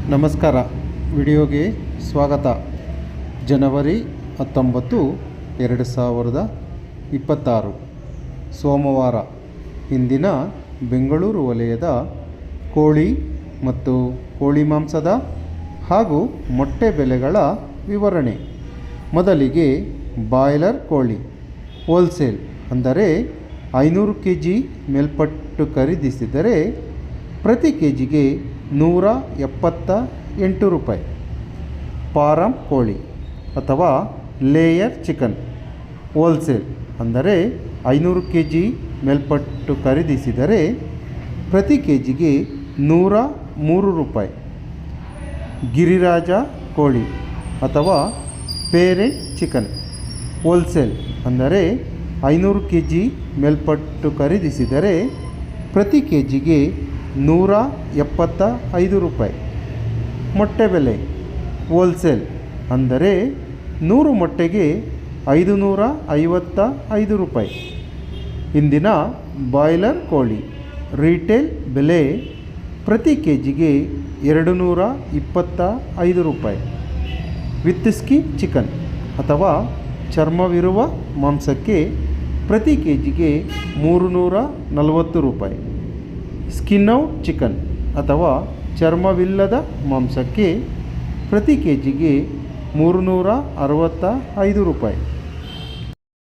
ನಮಸ್ಕಾರ. ವಿಡಿಯೋಗೆ ಸ್ವಾಗತ. ಜನವರಿ 19, 2026 ಸೋಮವಾರ. ಇಂದಿನ ಬೆಂಗಳೂರು ವಲಯದ ಕೋಳಿ ಮತ್ತು ಕೋಳಿ ಮಾಂಸದ ಹಾಗೂ ಮೊಟ್ಟೆ ಬೆಲೆಗಳ ವಿವರಣೆ. ಮೊದಲಿಗೆ ಬಾಯ್ಲರ್ ಕೋಳಿ ಹೋಲ್ಸೇಲ್ ಅಂದರೆ 500 kg ಮೇಲ್ಪಟ್ಟು ಖರೀದಿಸಿದರೆ ಪ್ರತಿ ಕೆಜಿಗೆ 178 ರೂಪಾಯಿ. ಫಾರಂ ಕೋಳಿ ಅಥವಾ ಲೇಯರ್ ಚಿಕನ್ ಹೋಲ್ಸೇಲ್ ಅಂದರೆ 500 kg ಮೇಲ್ಪಟ್ಟು ಖರೀದಿಸಿದರೆ ಪ್ರತಿ ಕೆಜಿಗೆ 103 ರೂಪಾಯಿ. ಗಿರಿರಾಜ ಕೋಳಿ ಅಥವಾ ಪೇರೆಂಟ್ ಚಿಕನ್ ಹೋಲ್ಸೇಲ್ ಅಂದರೆ 500 kg ಮೇಲ್ಪಟ್ಟು ಖರೀದಿಸಿದರೆ ಪ್ರತಿ ಕೆಜಿಗೆ 175 ರೂಪಾಯಿ. ಮೊಟ್ಟೆ ಬೆಲೆ ಹೋಲ್ಸೇಲ್ ಅಂದರೆ 100 ಮೊಟ್ಟೆಗೆ 555 ರೂಪಾಯಿ. ಇಂದಿನ ಬಾಯ್ಲರ್ ಕೋಳಿ ರೀಟೇಲ್ ಬೆಲೆ ಪ್ರತಿ ಕೆಜಿಗೆ 225 ರೂಪಾಯಿ. ವಿತ್ ಸ್ಕಿನ್ ಚಿಕನ್ ಅಥವಾ ಚರ್ಮವಿರುವ ಮಾಂಸಕ್ಕೆ ಪ್ರತಿ ಕೆಜಿಗೆ 340 ರೂಪಾಯಿ. ಸ್ಕಿನ್ ಔಟ್ ಚಿಕನ್ ಅಥವಾ ಚರ್ಮವಿಲ್ಲದ ಮಾಂಸಕ್ಕೆ ಪ್ರತಿ ಕೆಜಿಗೆ 365 ರೂಪಾಯಿ.